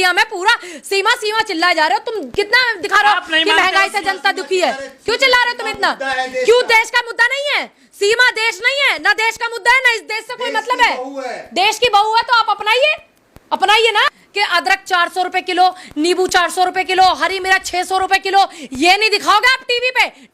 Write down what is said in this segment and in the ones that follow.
Media में पूरा सीमा सीमा चिल्लाए जा रहे हो। तुम कितना दिखा रहे हो कि महंगाई से जनता दुखी है, क्यों चिल्ला रहे हो तुम इतना? क्यों देश का मुद्दा नहीं है? सीमा देश नहीं है, ना देश का मुद्दा है, ना इस देश से कोई मतलब है। देश की बहू है तो आप अपनाइए ना कि अदरक 400 रुपए किलो, नींबू 400 रुपए किलो, हरी मिर्च 600 रुपए किलो। ये नहीं दिखाओगे आप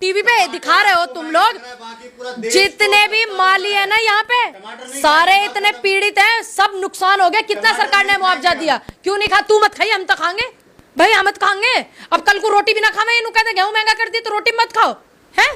टीवी पे दिखा रहे हो तुम लोग। जितने भी माली है ना यहाँ पे सारे इतने पीड़ित हैं, सब नुकसान हो गया। कितना सरकार ने मुआवजा दिया? क्यों नहीं खा? तू मत खाई, हम तो खाएंगे भाई, हम मत खाएंगे। अब कल को रोटी भी ना खावे, इन्हों कहते गेहूं महंगा कर दी तो रोटी मत खाओ, है?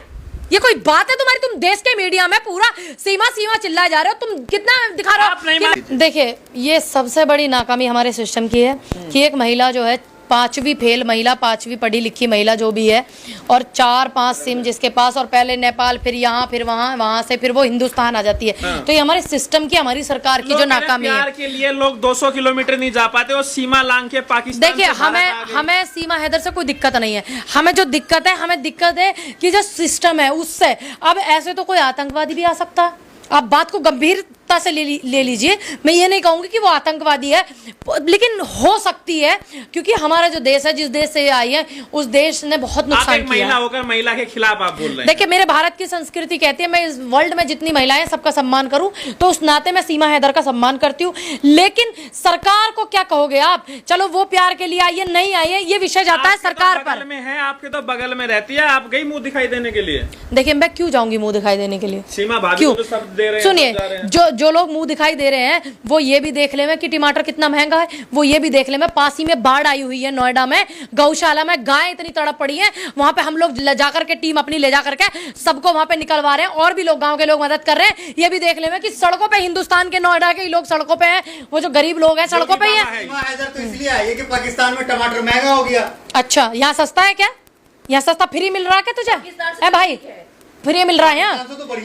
ये कोई बात है तुम्हारी? तुम देश के मीडिया में पूरा सीमा सीमा चिल्लाए जा रहे हो। तुम कितना दिखा रहे हो? देखिए, ये सबसे बड़ी नाकामी हमारे सिस्टम की है कि एक महिला जो है 5वीं फेल महिला, 5वीं पढ़ी लिखी महिला जो भी है, और 4-5 सिम जिसके पास, और पहले नेपाल, फिर यहाँ, फिर वहाँ से फिर वो हिंदुस्तान आ जाती है। तो ये हमारे सिस्टम की, हमारी सरकार की जो नाकामी है। प्यार के लिए लोग 200 किलोमीटर नहीं जा पाते और सीमा लांघ के पाकिस्तान। देखिए, हमें सीमा हैदर से कोई दिक्कत नहीं है। हमें जो दिक्कत है कि जो सिस्टम है उससे। अब ऐसे तो कोई आतंकवादी भी आ सकता है, आप बात को गंभीरता से ले लीजिए। मैं ये नहीं कहूंगी कि वो आतंकवादी है, लेकिन हो सकती है, क्योंकि हमारा जो देश है, जिस देश से आई है, उस देश ने बहुत नुकसान किया। महिला होकर महिला के खिलाफ आप बोल रहे हैं। देखिए, मेरे भारत की संस्कृति कहती है मैं इस वर्ल्ड में जितनी महिलाएं सबका सम्मान करूं, तो उस नाते मैं सीमा हैदर का सम्मान करती हूं। लेकिन सरकार को क्या कहोगे आप? चलो वो प्यार के लिए आई है, नहीं आई है, ये विषय जाता है सरकार पर। में है, आपके तो बगल में रहती है, आप गई मुंह दिखाई देने के लिए। देखिए, मैं क्यों जाऊंगी मुंह दिखाई देने के लिए? सीमा भाभी तो शब्द दे रहे हैं। सुनिए, जो लोग मुंह दिखाई दे रहे हैं वो ये भी देख ले कि टमाटर कितना महंगा है, वो ये भी देख ले। पास ही में बाढ़ आई हुई है नोएडा में, गौशाला में गाय इतनी तड़प पड़ी है, वहां पे हम लोग जाकर के टीम अपनी ले जाकर के सबको वहां पे निकलवा रहे हैं, और भी लोग गांव के लोग मदद कर रहे हैं। ये भी देख ले कि सड़कों पे हिंदुस्तान के नोएडा के लोग सड़कों पे हैं, वो जो गरीब लोग हैं सड़कों पे ही है। तो इसलिए आई है कि पाकिस्तान में टमाटर महंगा हो गया। अच्छा, यहाँ सस्ता है क्या? यहाँ सस्ता फ्री मिल रहा है क्या तुझे? ए भाई, फ्री मिल रहा है यहाँ?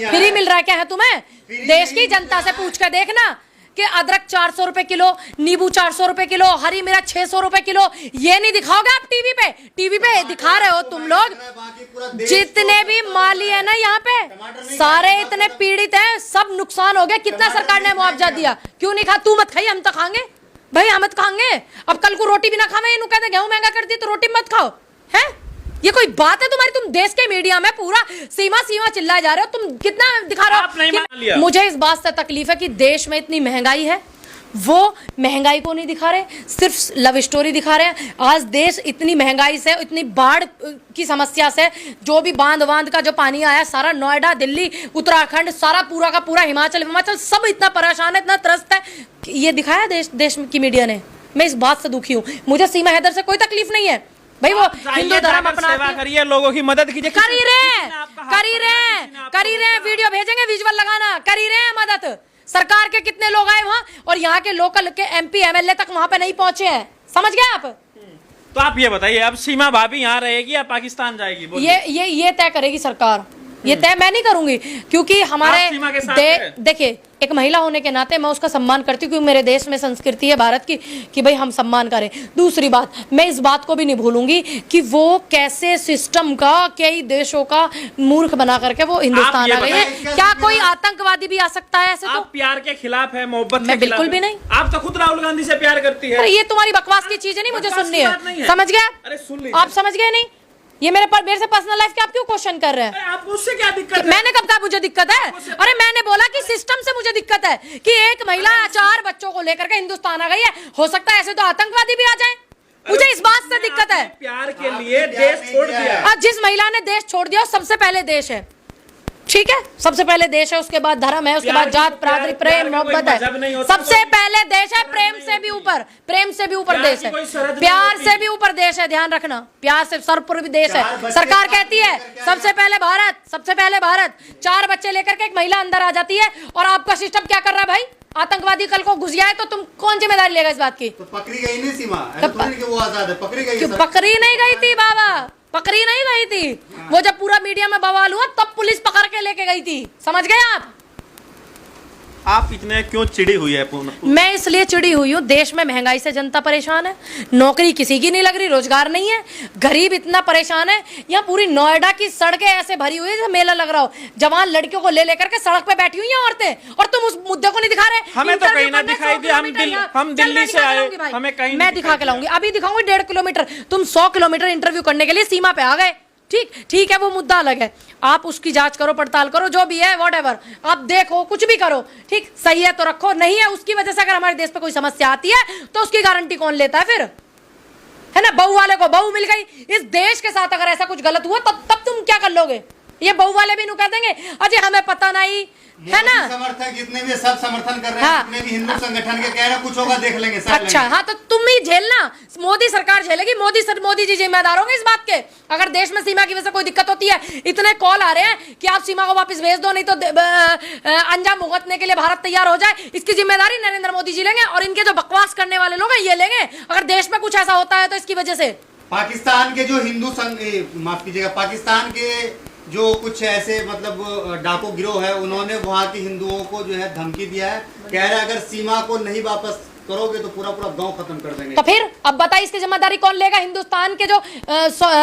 फ्री मिल रहा है क्या है तुम्हें? देश की जनता से पूछ कर देखना कि अदरक 400 रुपए किलो, नींबू 400 रुपए किलो, हरी मिर्च 600 रुपए किलो। ये नहीं दिखाओगे आप टीवी पे दिखा रहे हो तुम लोग। जितने भी माली है ना यहाँ पे सारे इतने पीड़ित हैं, सब नुकसान हो गया। कितना सरकार ने मुआवजा दिया? क्यों नहीं खा? तू मत खाई, हम तो खाएंगे भाई, हम मत खाएंगे। अब कल को रोटी भी ना खावे, इन्हों कहते गेहूं महंगा कर दी तो रोटी मत खाओ, है? ये कोई बात है तुम्हारी? तुम देश के मीडिया में पूरा सीमा सीमा चिल्लाए जा रहे हो। तुम कितना दिखा रहे हो? मुझे इस बात से तकलीफ है कि देश में इतनी महंगाई है, वो महंगाई को नहीं दिखा रहे, सिर्फ लव स्टोरी दिखा रहे हैं। आज देश इतनी महंगाई से, इतनी बाढ़ की समस्या से, जो भी बांध का जो पानी आया, सारा नोएडा, दिल्ली, उत्तराखंड, सारा पूरा का पूरा हिमाचल सब इतना परेशान है, इतना त्रस्त है। ये दिखाया देश की मीडिया ने। मैं इस बात से दुखी हूँ। मुझे सीमा हैदर से कोई तकलीफ नहीं है भाई, वो हिंदू धर्म अपना सेवा करिए, लोगों की मदद कीजिए। कर ही रहे, वीडियो भेजेंगे, विजुअल लगाना, कर ही रहे हैं मदद। सरकार के कितने लोग आए वहां, और यहाँ के लोकल के MP MLA तक वहां पे नहीं पहुंचे हैं। समझ गए आप? तो आप ये बताइए, अब सीमा भाभी यहाँ रहेगी या पाकिस्तान जाएगी? ये तय करेगी सरकार। ये तय मैं नहीं करूंगी, क्योंकि हमारे देखिए, एक महिला होने के नाते मैं उसका सम्मान करती हूँ, क्योंकि मेरे देश में संस्कृति है भारत की कि भाई हम सम्मान करें। दूसरी बात, मैं इस बात को भी नहीं भूलूंगी कि वो कैसे सिस्टम का, कई देशों का मूर्ख बना करके वो हिंदुस्तान आ गई है। क्या कोई आतंकवादी भी आ सकता है ऐसे? तो प्यार के खिलाफ है, मोहब्बत मैं बिल्कुल भी नहीं। आप तो खुद राहुल गांधी से प्यार करती है। ये तुम्हारी बकवास की चीजें नहीं मुझे सुननी है, समझ गए? अरे सुन लीजिए, आप समझ गए नहीं? ये मेरे से पर्सनल लाइफ के आप क्यों क्वेश्चन कर रहे हैं? आपको उससे क्या दिक्कत है? मैंने कब कहा मुझे दिक्कत है? अरे मैंने बोला कि सिस्टम से मुझे दिक्कत है कि एक महिला 4 बच्चों को लेकर के हिंदुस्तान आ गई है। हो सकता है ऐसे तो आतंकवादी भी आ जाए, मुझे इस बात से दिक्कत है। प्यार के लिए देश छोड़ दिया। जिस महिला ने देश छोड़ दिया, सबसे पहले देश है, ठीक है? सबसे पहले देश है, उसके बाद धर्म है, उसके बाद जात पात, प्रेम मोहब्बत है। सबसे पहले देश है, प्रेम से भी ऊपर देश है, प्यार से भी ऊपर देश है। ध्यान रखना, प्यार से सर्वोपरि देश है। सरकार कहती है सबसे पहले भारत। 4 बच्चे लेकर के एक महिला अंदर आ जाती है, और आपका सिस्टम क्या कर रहा है भाई? आतंकवादी कल को घुस जाए तो तुम कौन जिम्मेदारी लेगा इस बात की? तो पकड़ी गई नहीं सीमा, वो आजाद है, पकड़ी गई। पकड़ी नहीं गई थी बाबा, पकड़ी नहीं गई थी। वो जब पूरा मीडिया में बवाल हुआ तब पुलिस पकड़ के लेके गई थी, समझ गए आप? आप इतने क्यों चिड़ी हुई है पूनम? मैं इसलिए चिड़ी हुई हूँ, देश में महंगाई से जनता परेशान है, नौकरी किसी की नहीं लग रही, रोजगार नहीं है, गरीब इतना परेशान है। यहाँ पूरी नोएडा की सड़कें ऐसे भरी हुई है जैसे मेला लग रहा हो, जवान लड़कियों को ले लेकर के सड़क पे बैठी हुई हैं औरतें, और तुम उस मुद्दे को नहीं दिखा रहे। हमें तो कहीं ना दिखाई दिया, हम दिल्ली से आए, हमें कहीं मैं दिखा के लाऊंगी, अभी दिखाऊंगी 1.5 किलोमीटर। तुम 100 किलोमीटर इंटरव्यू करने के लिए सीमा पे आ गए। ठीक है, वो मुद्दा अलग है, आप उसकी जांच करो, पड़ताल करो, जो भी है व्हाटएवर, आप देखो, कुछ भी करो, ठीक, सही है तो रखो, नहीं है उसकी वजह से अगर हमारे देश पे कोई समस्या आती है तो उसकी गारंटी कौन लेता है फिर? है ना, बहू वाले को बहू मिल गई। इस देश के साथ अगर ऐसा कुछ गलत हुआ तब तुम क्या कर लोगे? ये बहू वाले भी नु कह देंगे अजय हमें पता नहीं, है ना। समर्थक जितने भी सब समर्थन कर रहे हैं, हाँ। जितने भी हिंदू संगठन के कह रहे हैं कुछ होगा देख लेंगे, सब अच्छा, लेंगे। हाँ, तो तुम ही झेलना, मोदी सरकार झेलेगी, मोदी जी जिम्मेदार होंगे इस बात के। अगर देश में सीमा की वजह से कोई दिक्कत होती है, इतने कॉल आ रहे हैं कि आप सीमा को वापस भेज दो, नहीं तो अंजाम भुगतने के लिए भारत तैयार हो जाए, इसकी जिम्मेदारी नरेंद्र मोदी जी लेंगे, और इनके जो बकवास करने वाले लोग हैं ये लेंगे। अगर देश में कुछ ऐसा होता है तो इसकी वजह से पाकिस्तान के जो माफ कीजिएगा, पाकिस्तान के जो कुछ ऐसे मतलब डाकू गिरोह है, उन्होंने वहाँ के हिंदुओं को जो है धमकी दिया है, कह रहे हैं अगर सीमा को नहीं वापस करोगे तो पूरा गांव खत्म कर देंगे। तो फिर अब बताइए इसकी जिम्मेदारी कौन लेगा? हिंदुस्तान के जो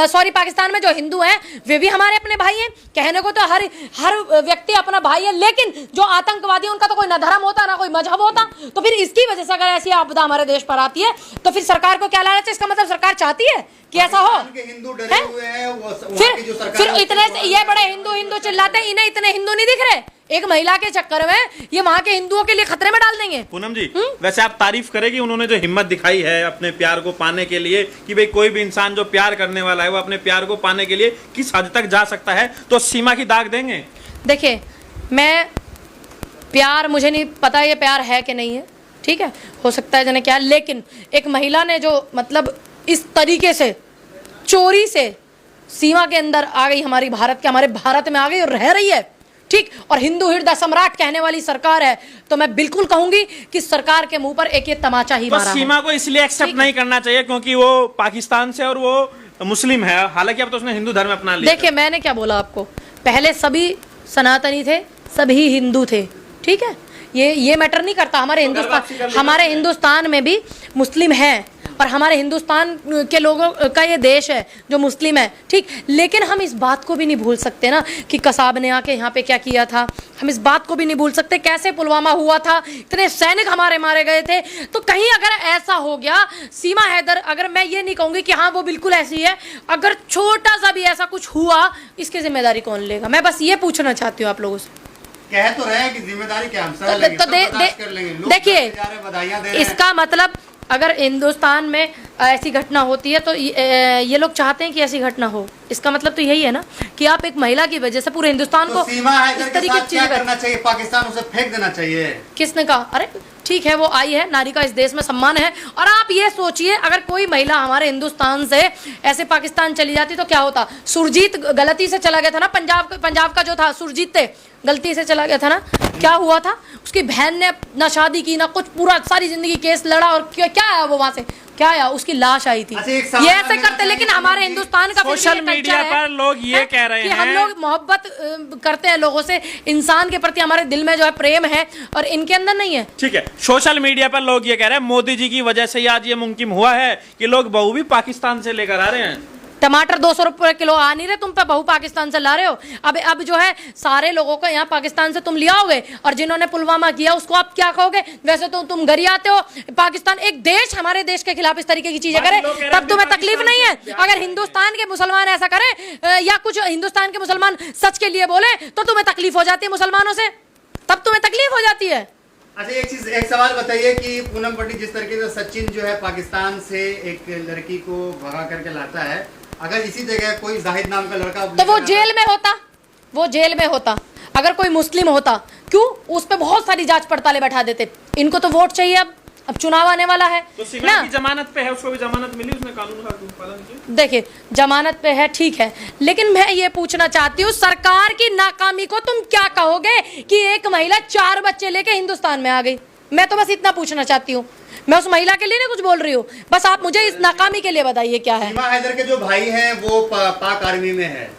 सॉरी पाकिस्तान में जो हिंदू हैं वे भी हमारे अपने भाई हैं, कहने को तो हर व्यक्ति अपना भाई है, लेकिन जो आतंकवादी उनका तो कोई ना धर्म होता ना कोई मजहब होता। तो फिर इसकी वजह से अगर ऐसी आपदा हमारे देश पर आती है तो फिर सरकार को क्या लालच है? इसका मतलब सरकार चाहती है कि ऐसा हो। हिंदू डरे हुए हैं, फिर इतने ये बड़े हिंदू चिल्लाते हैं, इन्हें इतने हिंदू नहीं दिख रहे? एक महिला के चक्कर में ये वहां के हिंदुओं के लिए खतरे में डाल देंगे। पूनम जी, वैसे आप तारीफ करेंगे उन्होंने जो हिम्मत दिखाई है अपने प्यार को पाने के लिए, कि भाई कोई भी इंसान जो प्यार करने वाला है वो अपने प्यार को पाने के लिए किस हद तक जा सकता है, तो सीमा की दाग देंगे? देखिए, मैं प्यार, मुझे नहीं पता ये प्यार है कि नहीं है, ठीक है, हो सकता है जाने क्या, लेकिन एक महिला ने जो मतलब इस तरीके से चोरी से सीमा के अंदर आ गई, हमारे भारत में आ गई और रह रही है, ठीक, और हिंदू हृदय सम्राट कहने वाली सरकार है, तो मैं बिल्कुल कहूंगी कि सरकार के मुंह पर एक ये तमाचा ही मारा है। सीमा को इसलिए एक्सेप्ट नहीं करना चाहिए क्योंकि वो पाकिस्तान से और वो मुस्लिम है, हालांकि अब तो उसने हिंदू धर्म अपना लिया। देखिए, मैंने क्या बोला आपको, पहले सभी सनातनी थे, सभी हिंदू थे, ठीक है, ये मैटर नहीं करता। हमारे हिंदुस्तान में भी मुस्लिम है, और हमारे हिंदुस्तान के लोगों का ये देश है जो मुस्लिम है, ठीक, लेकिन हम इस बात को भी नहीं भूल सकते ना कि कसाब ने आके यहाँ पे क्या किया था। हम इस बात को भी नहीं भूल सकते कैसे पुलवामा हुआ था, इतने सैनिक हमारे मारे गए थे। तो कहीं अगर ऐसा हो गया, सीमा हैदर, अगर मैं ये नहीं कहूंगी कि हाँ वो बिल्कुल ऐसी है, अगर छोटा सा भी ऐसा कुछ हुआ, इसकी जिम्मेदारी कौन लेगा? मैं बस ये पूछना चाहती हूँ आप लोगों से। कह तो रहे हैं कि जिम्मेदारी क्या हम सब लेंगे, देखिए, इसका मतलब अगर हिंदुस्तान में ऐसी घटना होती है तो ये लोग चाहते हैं कि ऐसी घटना हो, इसका मतलब तो यही है ना कि आप एक महिला की वजह से पूरे हिंदुस्तान तो को सीमा हैदर के साथ क्या करना चाहिए? पाकिस्तान उसे फेंक देना चाहिए। किसने कहा? अरे ठीक है, वो आई है, नारी का इस देश में सम्मान है। और आप ये सोचिए, अगर कोई महिला हमारे हिंदुस्तान से ऐसे पाकिस्तान चली जाती तो क्या होता? सुरजीत गलती से चला गया था ना, पंजाब का जो था सुरजीत थे, गलती से चला गया था ना, क्या हुआ था? उसकी बहन ने ना शादी की ना कुछ, पूरा सारी जिंदगी केस लड़ा, और क्या आया वो वहां से? क्या आया? उसकी लाश आई थी। ये ऐसे करते, लेकिन हमारे हिंदुस्तान का सोशल मीडिया पर लोग ये कह रहे हैं कि हम लोग मोहब्बत करते हैं लोगों से, इंसान के प्रति हमारे दिल में जो है प्रेम है, और इनके अंदर नहीं है। ठीक है, सोशल मीडिया पर लोग ये कह रहे हैं मोदी जी की वजह से आज ये मुमकिन हुआ है कि लोग बहू भी पाकिस्तान से लेकर आ रहे हैं। टमाटर 200 रुपए किलो आ नहीं रहे, तुम पे बहू पाकिस्तान से ला रहे हो। अब जो है सारे लोगों को यहाँ पाकिस्तान से तुम ले आओगे, और जिन्होंने पुलवामा किया उसको आप क्या कहोगे? वैसे तो तुम घर ही आते हो। पाकिस्तान एक देश हमारे देश के खिलाफ इस तरीके की चीजें करे तब तुम्हें तकलीफ नहीं है। अगर हिंदुस्तान के मुसलमान ऐसा करें या कुछ हिंदुस्तान के मुसलमान सच के लिए बोले तो तुम्हें तकलीफ हो जाती है मुसलमानों से, तब तुम्हें तकलीफ हो जाती है। अच्छा, एक सवाल बताइए कि पूनम पट्टी, जिस तरीके से सचिन जो है पाकिस्तान से एक लड़की को भगा करके लाता है, अगर इसी जगह कोई जाहिद नाम का लड़का तो वो जेल में होता, अगर कोई मुस्लिम होता, क्यों उस पे बहुत सारी जांच पड़तालें बैठा देते। इनको तो वोट चाहिए, अब चुनाव आने वाला है तो सीमा की जमानत पे है, उसको भी जमानत मिली, उसने कानून का पालन किया। देखिए, जमानत पे है, ठीक है, लेकिन मैं ये पूछना चाहती हूँ, सरकार की नाकामी को तुम क्या कहोगे कि एक महिला 4 बच्चे लेके हिंदुस्तान में आ गई? मैं तो बस इतना पूछना चाहती हूँ, मैं उस महिला के लिए नहीं कुछ बोल रही हूँ, बस आप मुझे इस नाकामी के लिए बताइए क्या है। सीमा हैदर के जो भाई हैं वो पाक आर्मी में है।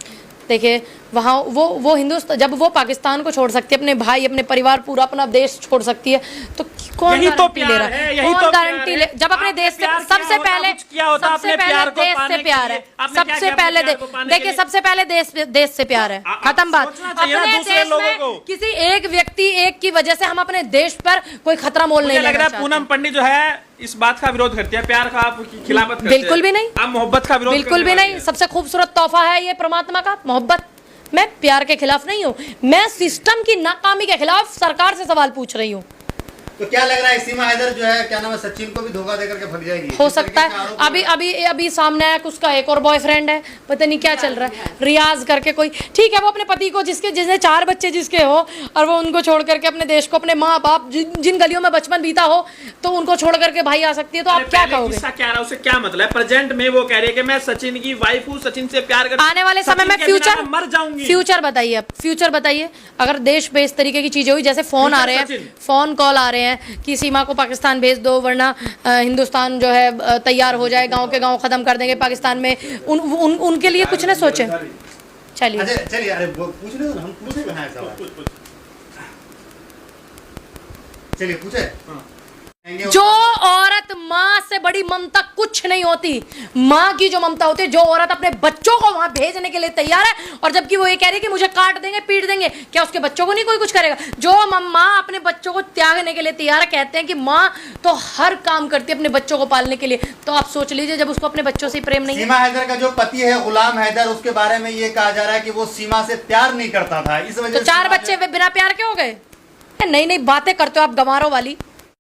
देखिए, वहाँ वो हिंदुस्तान, जब वो पाकिस्तान को छोड़ सकती है, अपने भाई अपने परिवार पूरा अपना देश छोड़ सकती है, तो कौन यही तो गारंटी ले प्यार रहा है, है? यही कौन तो प्यार गारंटी है। ले? जब अपने आपने देश से प्यार सबसे किया होता, पहले कुछ किया होता, सबसे अपने पहले प्यार को देश पाने से के प्यार लिए। है, आपने क्या सबसे किया अपने पहले प्यार को पाने के देखिए लिए? सबसे पहले देश से प्यार है, खत्म बात। सोचना चाहिए ना अपने दूसरे देश लोगों में को। किसी एक व्यक्ति एक की वजह से हम अपने देश पर कोई खतरा मोल नहीं मुझे लग लेना रहा है चाहते। पूनम पंडित जो है इस बात का विरोध करती है, प्यार का आप खिलाफत करते हैं। बिल्कुल भी नहीं। आप मोहब्बत का विरोध बिल्कुल करने भी वाले नहीं। हैं। सबसे खूबसूरत तोहफा है ये परमात्मा का, मोहब्बत। मैं प्यार के खिलाफ नहीं हूँ, मैं सिस्टम की नाकामी के खिलाफ सरकार से सवाल पूछ रही हूँ। तो क्या लग रहा है सीमा हैदर जो है क्या नाम है सचिन को भी धोखा देकर के भग जाएगी? हो इस सकता तरीके का है। आरोप अभी लग रहा अभी अभी सामने आया कि उसका एक और बॉयफ्रेंड है, पता नहीं क्या चल रहा है, रियाज करके कोई। ठीक है, वो अपने पति को जिसने 4 बच्चे जिसके हो और वो उनको छोड़ करके अपने देश को, अपने माँ बाप जिन गलियों में बचपन बीता हो, तो उनको छोड़ करके भाई आ सकती है, तो आप क्या पहले कहोगे? किस्सा क्या रहा, उसे क्या मतलब है? प्रेजेंट में वो कह रही है कि मैं सचिन की वाइफ हूँ, सचिन से प्यार करती हूँ, आने वाले समय सचिन में के बिना फ्यूचर मैं मर जाऊंगी। फ्यूचर बताइए आप, फ्यूचर बताइए। अगर देश पे इस तरीके की चीजें हुई, जैसे फोन आ फ्यूचर रहे हैं, सचिन। फोन कॉल आ रहे हैं कि सीमा को पाकिस्तान भेज दो वरना हिंदुस्तान जो है तैयार हो जाए, गांव के गांव खत्म कर देंगे पाकिस्तान में। उनके लिए कुछ ना सोचे। चलिए अच्छा चलिए, अरे पूछ रहे हो ना, हम पूछे हैं सवाल। चलिए पूछे। जो औरत माँ से बड़ी ममता कुछ नहीं होती, माँ की जो ममता होती है, जो औरत अपने बच्चों को वहां भेजने के लिए तैयार है, और जबकि वो ये कह रही है कि मुझे काट देंगे पीट देंगे, क्या उसके बच्चों को नहीं कोई कुछ करेगा? जो माँ अपने बच्चों को त्यागने के लिए तैयार है, कहते हैं कि माँ तो हर काम करती है अपने बच्चों को पालने के लिए, तो आप सोच लीजिए जब उसको अपने बच्चों से प्रेम नहीं है। सीमा हैदर का जो पति है गुलाम हैदर, उसके बारे में ये कहा जा रहा है कि वो सीमा से प्यार नहीं करता था, इस वजह तो 4 बच्चे वे बिना प्यार के हो गए? नई नई बातें करते हो आप, गंवारों वाली।